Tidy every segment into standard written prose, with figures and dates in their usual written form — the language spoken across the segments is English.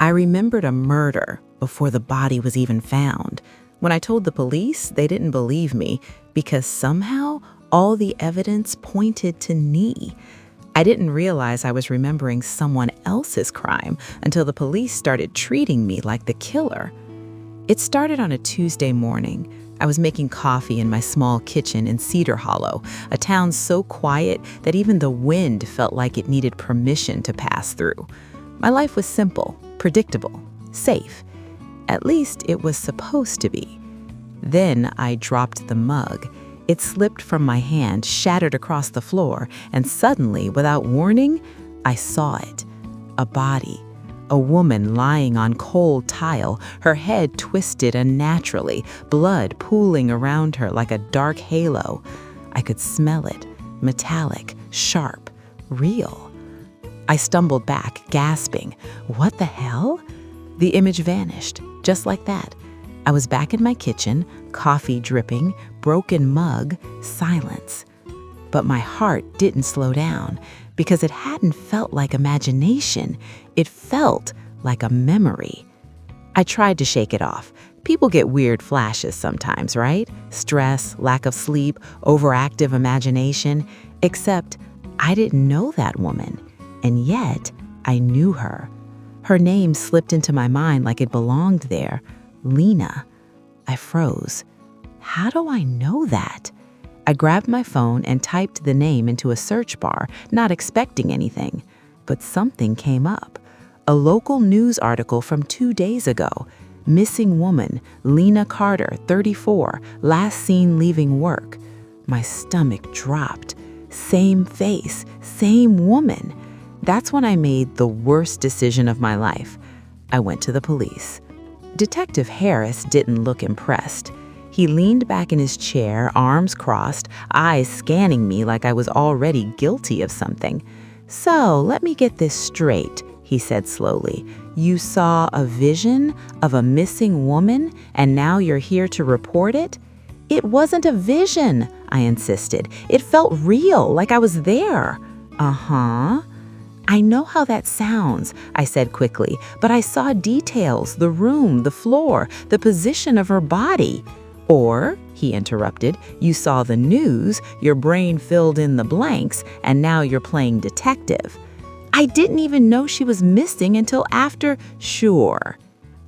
I remembered a murder before the body was even found. When I told the police, they didn't believe me because somehow all the evidence pointed to me. I didn't realize I was remembering someone else's crime until the police started treating me like the killer. It started on a Tuesday morning. I was making coffee in my small kitchen in Cedar Hollow, a town so quiet that even the wind felt like it needed permission to pass through. My life was simple, predictable, safe. At least it was supposed to be. Then I dropped the mug. It slipped from my hand, shattered across the floor, and suddenly, without warning, I saw it. A body. A woman lying on cold tile, her head twisted unnaturally, blood pooling around her like a dark halo. I could smell it, metallic, sharp, real. I stumbled back, gasping. What the hell? The image vanished, just like that. I was back in my kitchen, coffee dripping, broken mug, silence. But my heart didn't slow down because it hadn't felt like imagination. It felt like a memory. I tried to shake it off. People get weird flashes sometimes, right? Stress, lack of sleep, overactive imagination. Except I didn't know that woman. And yet I knew her. Her name slipped into my mind like it belonged there. Lena. I froze. How do I know that? I grabbed my phone and typed the name into a search bar, not expecting anything. But something came up. A local news article from 2 days ago. Missing woman, Lena Carter, 34, last seen leaving work. My stomach dropped. Same face, same woman. That's when I made the worst decision of my life. I went to the police. Detective Harris didn't look impressed. He leaned back in his chair, arms crossed, eyes scanning me like I was already guilty of something. "So, let me get this straight," he said slowly. "You saw a vision of a missing woman, and now you're here to report it?" "It wasn't a vision," I insisted. "It felt real, like I was there." "Uh-huh." "I know how that sounds," I said quickly, "but I saw details, the room, the floor, the position of her body." "Or," he interrupted, "you saw the news, your brain filled in the blanks, and now you're playing detective." "I didn't even know she was missing until after." "Sure."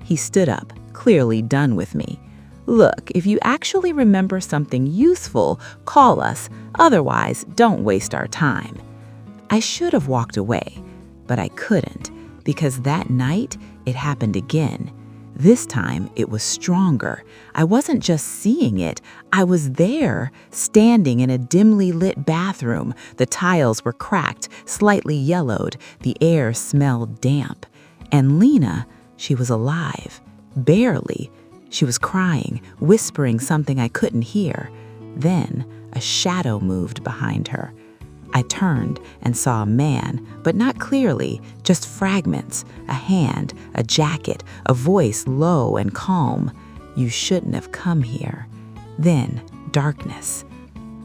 He stood up, clearly done with me. "Look, if you actually remember something useful, call us. Otherwise, don't waste our time." I should have walked away, but I couldn't, because that night it happened again. This time it was stronger. I wasn't just seeing it, I was there, standing in a dimly lit bathroom. The tiles were cracked, slightly yellowed, the air smelled damp. And Lena, she was alive, barely. She was crying, whispering something I couldn't hear. Then a shadow moved behind her. I turned and saw a man, but not clearly, just fragments, a hand, a jacket, a voice low and calm. "You shouldn't have come here." Then, darkness.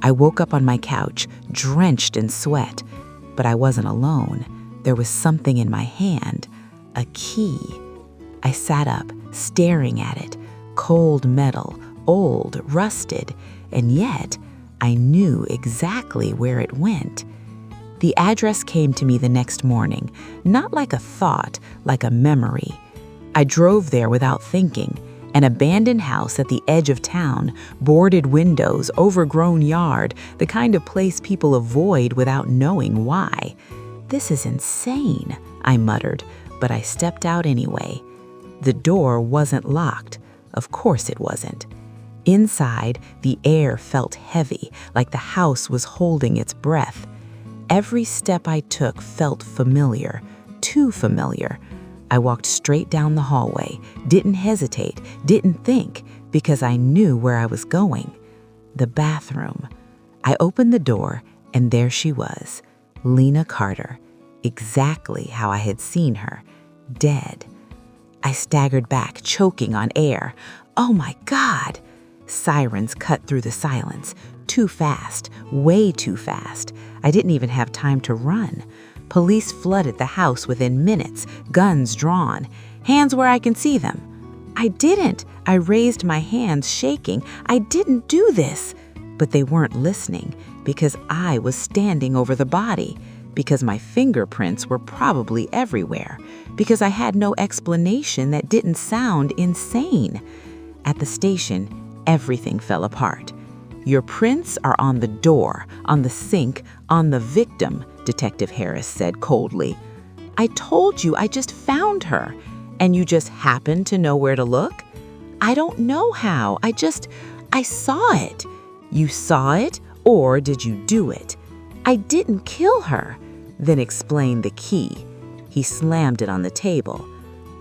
I woke up on my couch, drenched in sweat. But I wasn't alone. There was something in my hand, a key. I sat up, staring at it, cold metal, old, rusted, and yet I knew exactly where it went. The address came to me the next morning, not like a thought, like a memory. I drove there without thinking. An abandoned house at the edge of town, boarded windows, overgrown yard, the kind of place people avoid without knowing why. "This is insane," I muttered, but I stepped out anyway. The door wasn't locked. Of course it wasn't. Inside, the air felt heavy, like the house was holding its breath. Every step I took felt familiar, too familiar. I walked straight down the hallway, didn't hesitate, didn't think, because I knew where I was going. The bathroom. I opened the door, and there she was, Lena Carter, exactly how I had seen her, dead. I staggered back, choking on air. Oh my God! Sirens cut through the silence. Too fast, way too fast. I didn't even have time to run. Police flooded the house within minutes, guns drawn. Hands where I can see them." "I didn't." I raised my hands, shaking. "I didn't do this." But they weren't listening because I was standing over the body, because my fingerprints were probably everywhere, because I had no explanation that didn't sound insane. At the station, everything fell apart. "Your prints are on the door, on the sink, on the victim," Detective Harris said coldly. "I told you I just found her. And you just happened to know where to look?" "I don't know how. I saw it." "You saw it, or did you do it?" "I didn't kill her." "Then explain the key." He slammed it on the table.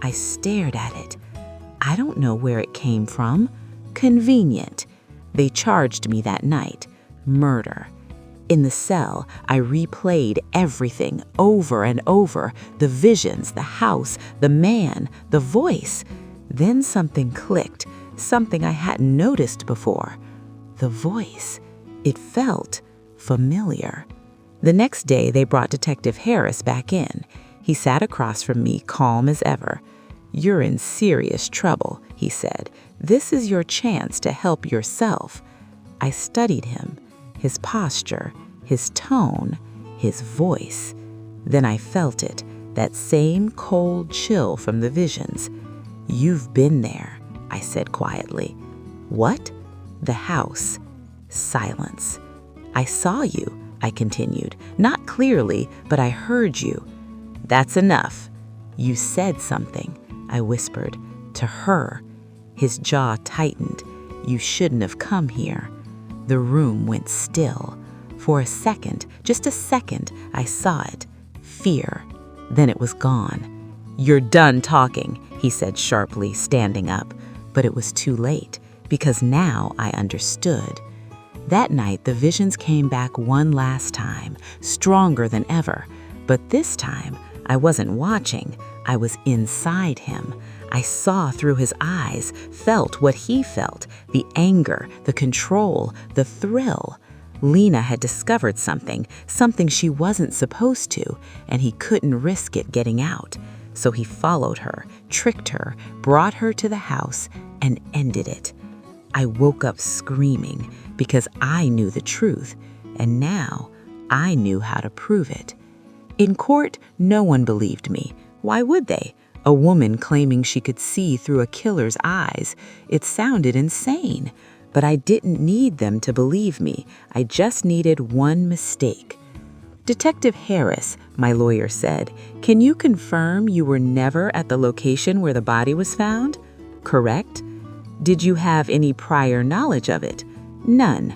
I stared at it. I don't know where it came from. Convenient. They charged me that night. Murder. In the cell, I replayed everything over and over, the visions, the house, the man, the voice. Then something clicked, something I hadn't noticed before. The voice. It felt familiar. The next day, they brought Detective Harris back in. He sat across from me, calm as ever. "You're in serious trouble," he said. "This is your chance to help yourself." I studied him. His posture, his tone, his voice. Then I felt it, that same cold chill from the visions. "You've been there," I said quietly. "What?" "The house." Silence. "I saw you," I continued. "Not clearly, but I heard you." "That's enough." "You said something," I whispered. "To her." His jaw tightened. "You shouldn't have come here." The room went still. For a second, just a second, I saw it. Fear. Then it was gone. "You're done talking," he said sharply, standing up. But it was too late, because now I understood. That night, the visions came back one last time, stronger than ever. But this time, I wasn't watching. I was inside him. I saw through his eyes, felt what he felt, the anger, the control, the thrill. Lena had discovered something she wasn't supposed to, and he couldn't risk it getting out. So he followed her, tricked her, brought her to the house, and ended it. I woke up screaming because I knew the truth, and now I knew how to prove it. In court, no one believed me. Why would they? A woman claiming she could see through a killer's eyes. It sounded insane. But I didn't need them to believe me. I just needed one mistake. "Detective Harris," my lawyer said, "can you confirm you were never at the location where the body was found?" "Correct." "Did you have any prior knowledge of it?" "None."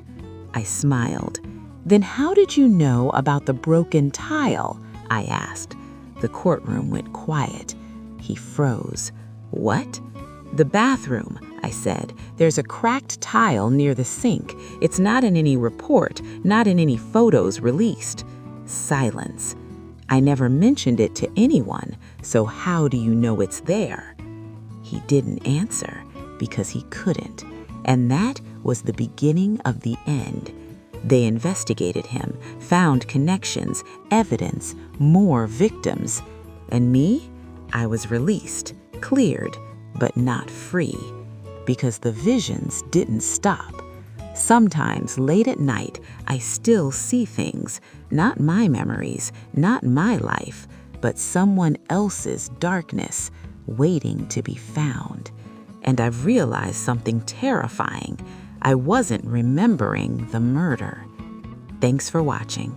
I smiled. "Then how did you know about the broken tile?" I asked. The courtroom went quiet. He froze. "What?" "The bathroom," I said. "There's a cracked tile near the sink. It's not in any report, not in any photos released." Silence. "I never mentioned it to anyone, so how do you know it's there?" He didn't answer because he couldn't. And that was the beginning of the end. They investigated him, found connections, evidence, more victims. And me? I was released, cleared, but not free. Because the visions didn't stop. Sometimes late at night, I still see things, not my memories, not my life, but someone else's darkness waiting to be found. And I've realized something terrifying. I wasn't remembering the murder. Thanks for watching.